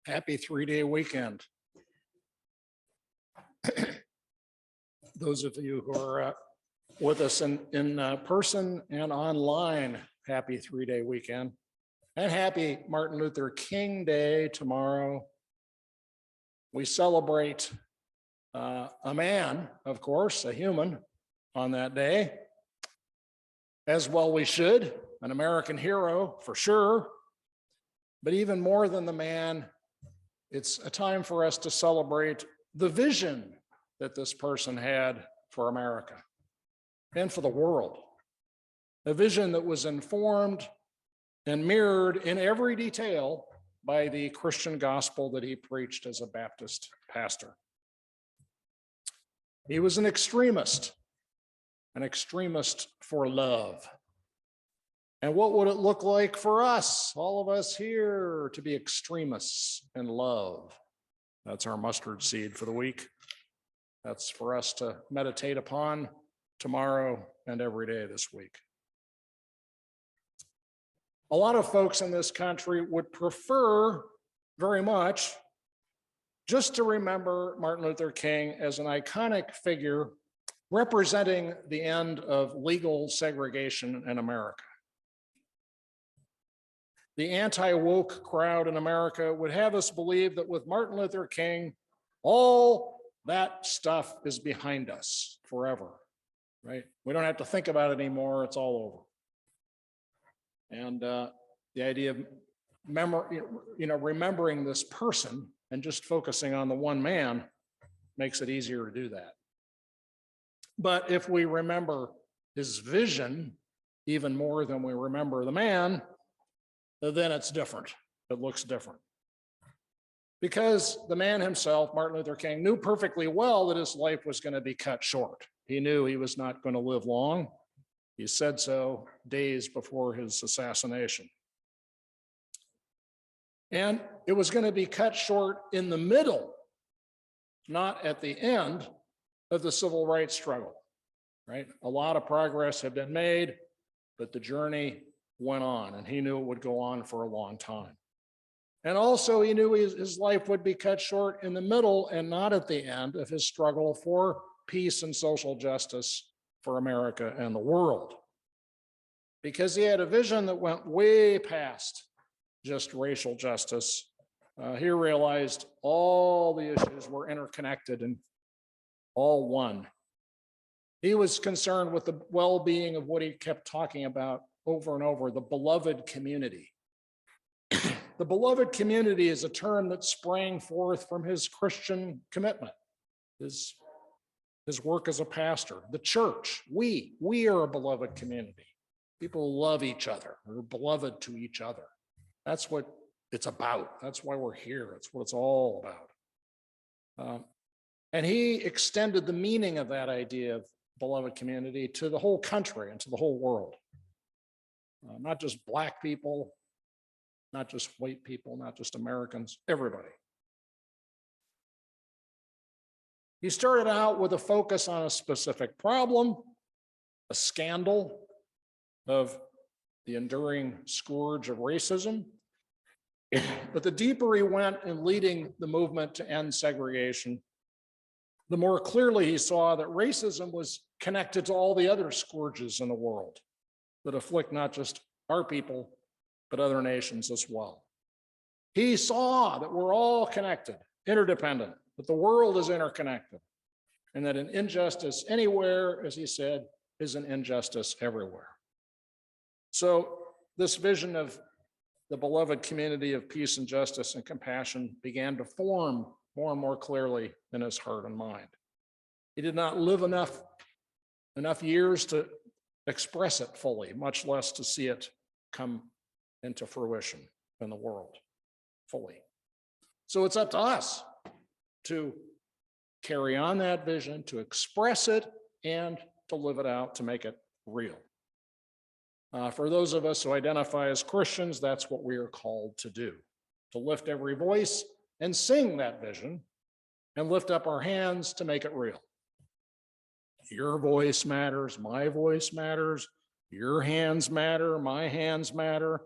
Happy 3-day weekend. Those of you who are with us in person and online, happy 3-day weekend. And happy Martin Luther King Day tomorrow. We celebrate a man, of course, a human on that day. As well we should, an American hero for sure. But even more than the man, it's a time for us to celebrate the vision that this person had for America and for the world. A vision that was informed and mirrored in every detail by the Christian gospel that he preached as a Baptist pastor. He was an extremist for love. And what would it look like for us, all of us here, to be extremists in love? That's our mustard seed for the week. That's for us to meditate upon tomorrow and every day this week. A lot of folks in this country would prefer very much just to remember Martin Luther King as an iconic figure representing the end of legal segregation in America. The anti-woke crowd in America would have us believe that with Martin Luther King, all that stuff is behind us forever, right? We don't have to think about it anymore, it's all over. And the idea of remembering this person and just focusing on the one man makes it easier to do that. But if we remember his vision even more than we remember the man, then it's different. It looks different. Because the man himself, Martin Luther King, knew perfectly well that his life was going to be cut short. He knew he was not going to live long. He said so days before his assassination. And it was going to be cut short in the middle, not at the end of the civil rights struggle, right? A lot of progress had been made, but the journey went on, and he knew it would go on for a long time. And also he knew his life would be cut short in the middle and not at the end of his struggle for peace and social justice for America and the world. Because he had a vision that went way past just racial justice. He realized all the issues were interconnected and all one. He was concerned with the well-being of what he kept talking about over and over, the beloved community. The beloved community is a term that sprang forth from his Christian commitment, his work as a pastor. The church, we are a beloved community. People love each other, we're beloved to each other. That's what it's about. That's why we're here. It's what it's all about. And he extended the meaning of that idea of beloved community to the whole country and to the whole world. Not just Black people, not just white people, not just Americans, everybody. He started out with a focus on a specific problem, a scandal of the enduring scourge of racism. But the deeper he went in leading the movement to end segregation, the more clearly he saw that racism was connected to all the other scourges in the world that afflict not just our people, but other nations as well. He saw that we're all connected, interdependent, that the world is interconnected, and that an injustice anywhere, as he said, is an injustice everywhere. So this vision of the beloved community of peace and justice and compassion began to form more and more clearly in his heart and mind. He did not live enough years to express it fully, much less to see it come into fruition in the world fully. So it's up to us to carry on that vision, to express it, and to live it out, to make it real. For those of us who identify as Christians, that's what we are called to do, to lift every voice and sing that vision and lift up our hands to make it real. Your voice matters, my voice matters, your hands matter, my hands matter.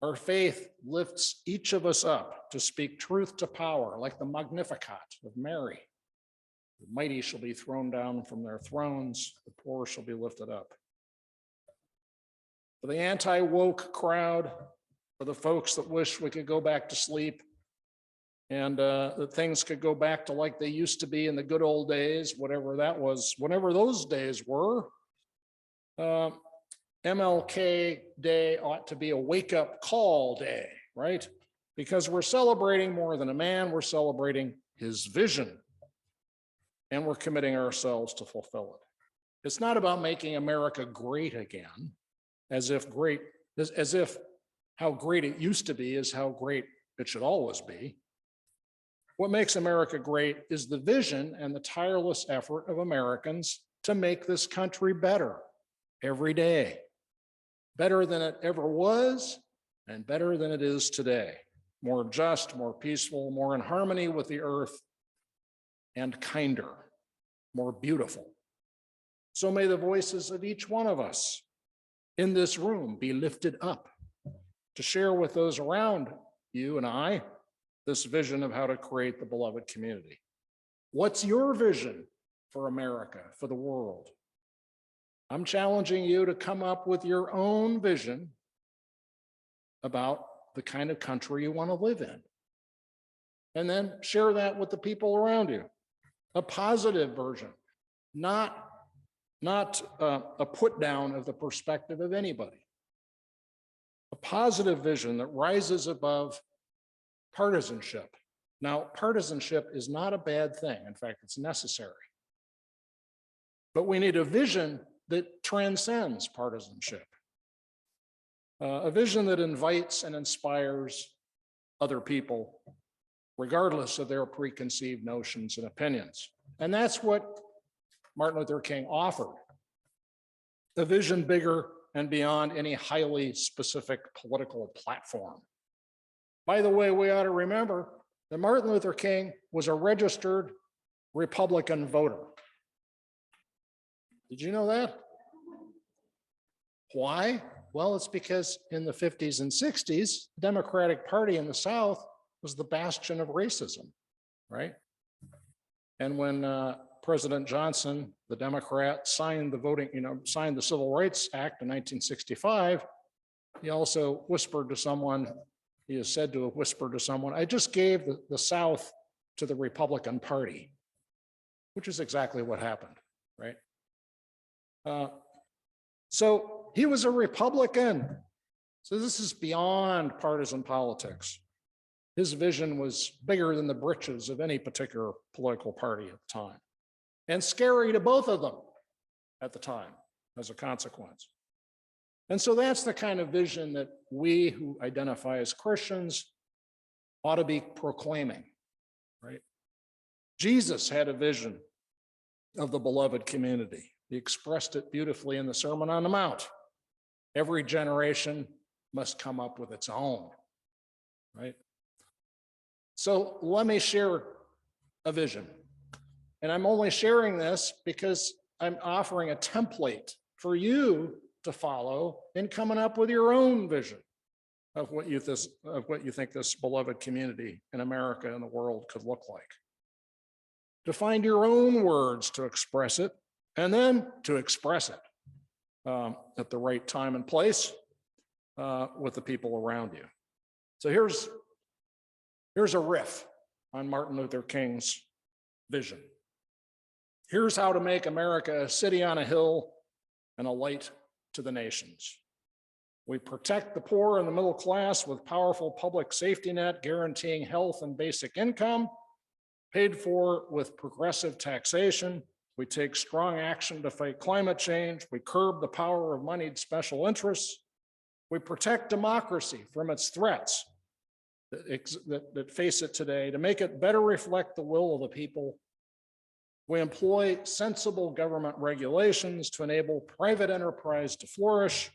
Our faith lifts each of us up to speak truth to power, like the Magnificat of Mary. The mighty shall be thrown down from their thrones, the poor shall be lifted up. For the anti-woke crowd, for the folks that wish we could go back to sleep and that things could go back to like they used to be in the good old days, whatever that was, whatever those days were, MLK Day ought to be a wake-up call day, right? Because we're celebrating more than a man, we're celebrating his vision, and we're committing ourselves to fulfill it. It's not about making America great again, as if how great it used to be is how great it should always be. What makes America great is the vision and the tireless effort of Americans to make this country better every day. Better than it ever was and better than it is today. More just, more peaceful, more in harmony with the earth, and kinder, more beautiful. So may the voices of each one of us in this room be lifted up to share with those around you and I this vision of how to create the beloved community. What's your vision for America, for the world? I'm challenging you to come up with your own vision about the kind of country you want to live in. And then share that with the people around you. A positive version, not a put down of the perspective of anybody. A positive vision that rises above partisanship. Now, partisanship is not a bad thing. In fact, it's necessary. But we need a vision that transcends partisanship. A vision that invites and inspires other people, regardless of their preconceived notions and opinions. And that's what Martin Luther King offered. A vision bigger and beyond any highly specific political platform. By the way, we ought to remember that Martin Luther King was a registered Republican voter. Did you know that? Why? Well, it's because in the 50s and 60s, the Democratic Party in the South was the bastion of racism, right? And when President Johnson, the Democrat, signed the Civil Rights Act in 1965, he also whispered to someone, he is said to have whispered to someone, I just gave the South to the Republican Party, which is exactly what happened, right? So he was a Republican. So this is beyond partisan politics. His vision was bigger than the britches of any particular political party at the time, and scary to both of them at the time as a consequence. And so that's the kind of vision that we who identify as Christians ought to be proclaiming, right? Jesus had a vision of the beloved community. He expressed it beautifully in the Sermon on the Mount. Every generation must come up with its own, right? So let me share a vision. And I'm only sharing this because I'm offering a template for you to follow in coming up with your own vision of what you think this beloved community in America and the world could look like. To find your own words to express it, and then to express it at the right time and place with the people around you. So here's a riff on Martin Luther King's vision. Here's how to make America a city on a hill and a light to the nations. We protect the poor and the middle class with powerful public safety net guaranteeing health and basic income, paid for with progressive taxation. We take strong action to fight climate change. We curb the power of moneyed special interests. We protect democracy from its threats that face it today to make it better reflect the will of the people. We employ sensible government regulations to enable private enterprise to flourish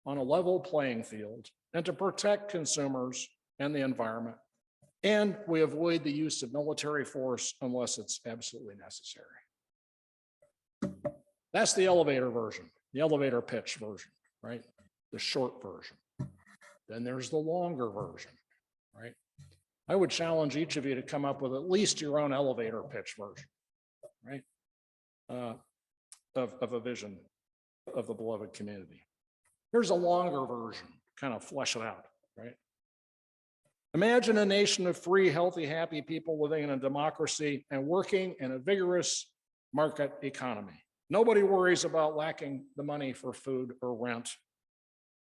on a level playing field and to protect consumers and the environment. And we avoid the use of military force unless it's absolutely necessary. That's the elevator version, the elevator pitch version, right? The short version. Then there's the longer version, right? I would challenge each of you to come up with at least your own elevator pitch version, right? Of a vision of the beloved community. Here's a longer version, kind of flesh it out, right? Imagine a nation of free, healthy, happy people living in a democracy and working in a vigorous market economy. Nobody worries about lacking the money for food or rent.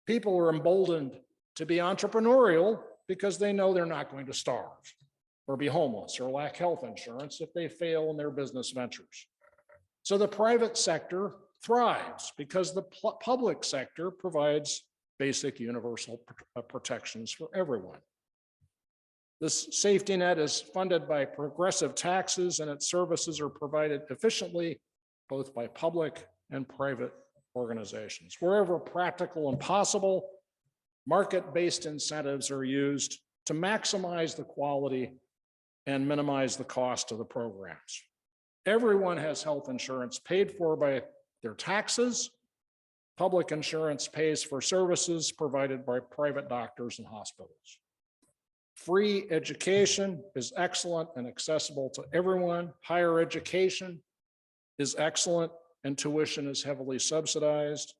People are emboldened to be entrepreneurial because they know they're not going to starve or be homeless or lack health insurance if they fail in their business ventures. So the private sector thrives because the public sector provides basic universal protections for everyone. This safety net is funded by progressive taxes, and its services are provided efficiently both by public and private organizations. Wherever practical and possible, market-based incentives are used to maximize the quality and minimize the cost of the programs. Everyone has health insurance paid for by their taxes. Public insurance pays for services provided by private doctors and hospitals. Free education is excellent and accessible to everyone. Higher education is excellent and tuition is heavily subsidized.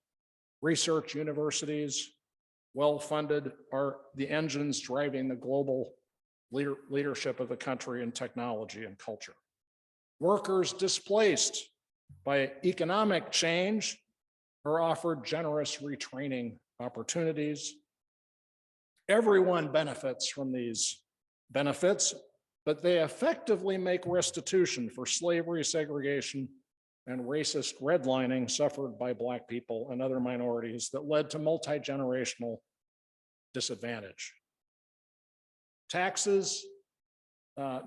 Research universities, well-funded, are the engines driving the global leadership of the country in technology and culture. Workers displaced by economic change are offered generous retraining opportunities. Everyone benefits from these benefits, but they effectively make restitution for slavery, segregation, and racist redlining suffered by Black people and other minorities that led to multi-generational disadvantage. Taxes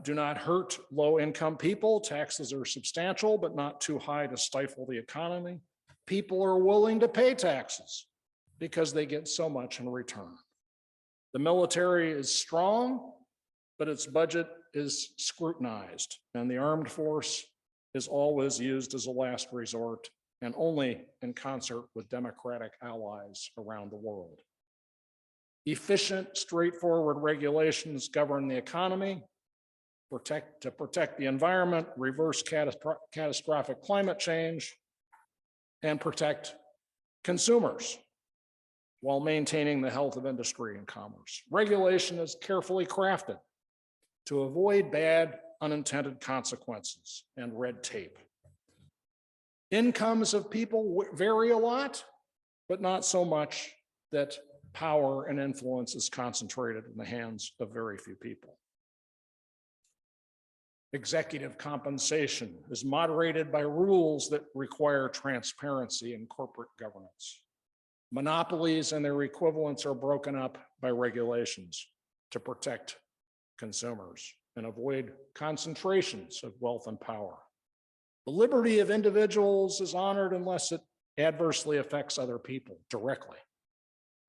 do not hurt low-income people. Taxes are substantial, but not too high to stifle the economy. People are willing to pay taxes because they get so much in return. The military is strong, but its budget is scrutinized, and the armed force is always used as a last resort and only in concert with democratic allies around the world. Efficient, straightforward regulations govern the economy, to protect the environment, reverse catastrophic climate change, and protect consumers while maintaining the health of industry and commerce. Regulation is carefully crafted to avoid bad unintended consequences and red tape. Incomes of people vary a lot, but not so much that power and influence is concentrated in the hands of very few people. Executive compensation is moderated by rules that require transparency in corporate governance. Monopolies and their equivalents are broken up by regulations to protect consumers and avoid concentrations of wealth and power. The liberty of individuals is honored unless it adversely affects other people directly.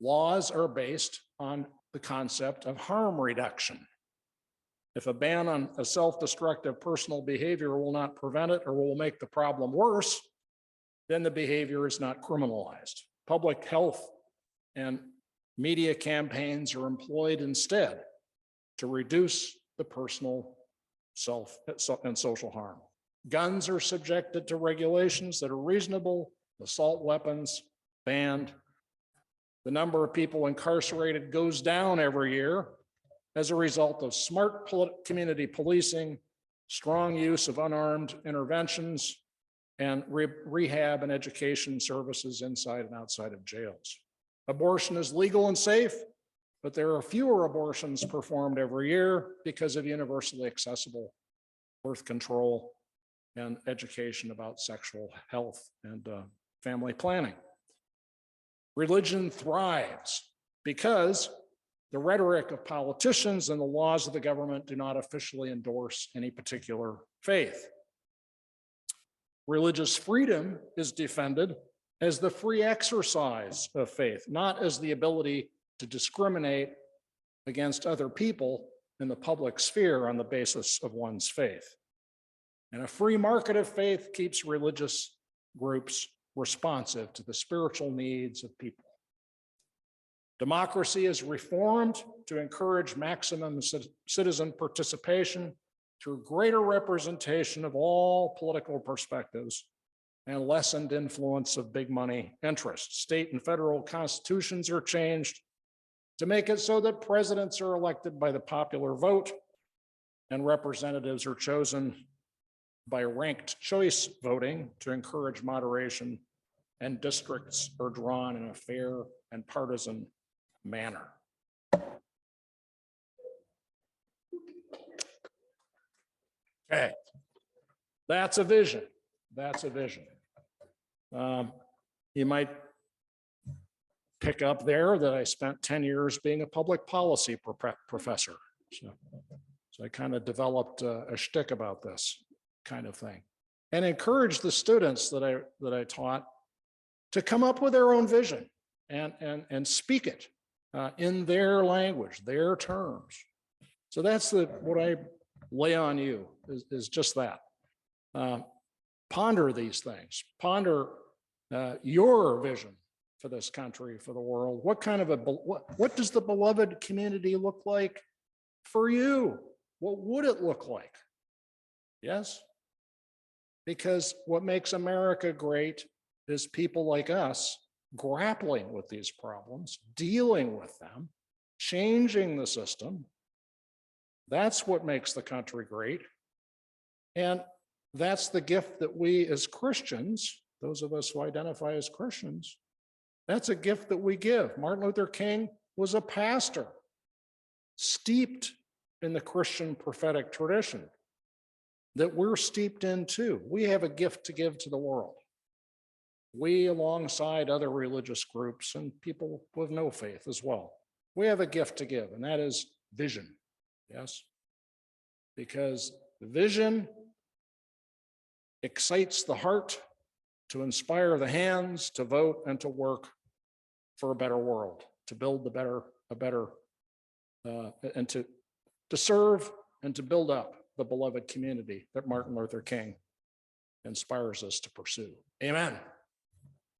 Laws are based on the concept of harm reduction. If a ban on a self-destructive personal behavior will not prevent it or will make the problem worse, then the behavior is not criminalized. Public health and media campaigns are employed instead to reduce the personal self and social harm. Guns are subjected to regulations that are reasonable, assault weapons banned. The number of people incarcerated goes down every year as a result of smart community policing, strong use of unarmed interventions, and rehab and education services inside and outside of jails. Abortion is legal and safe, but there are fewer abortions performed every year because of universally accessible birth control and education about sexual health and family planning. Religion thrives because the rhetoric of politicians and the laws of the government do not officially endorse any particular faith. Religious freedom is defended as the free exercise of faith, not as the ability to discriminate against other people in the public sphere on the basis of one's faith. And a free market of faith keeps religious groups responsive to the spiritual needs of people. Democracy is reformed to encourage maximum citizen participation through greater representation of all political perspectives and lessened influence of big money interests. State and federal constitutions are changed to make it so that presidents are elected by the popular vote and representatives are chosen by ranked choice voting to encourage moderation, and districts are drawn in a fair and partisan manner. Okay, that's a vision. That's a vision. You might pick up there that I spent 10 years being a public policy professor. So I kind of developed a shtick about this kind of thing, and encouraged the students that I taught to come up with their own vision and speak it in their language, their terms. So that's what I lay on you is just that. Ponder these things. Ponder your vision for this country, for the world. What kind of what does the beloved community look like for you? What would it look like? Yes? Because what makes America great is people like us grappling with these problems, dealing with them, changing the system. That's what makes the country great. And that's the gift that we as Christians, those of us who identify as Christians, that's a gift that we give. Martin Luther King was a pastor, steeped in the Christian prophetic tradition that we're steeped in too. We have a gift to give to the world. We, alongside other religious groups and people with no faith as well, we have a gift to give, and that is vision. Yes? Because vision excites the heart to inspire the hands to vote and to work for a better world, to build and to serve and to build up the beloved community that Martin Luther King inspires us to pursue. Amen.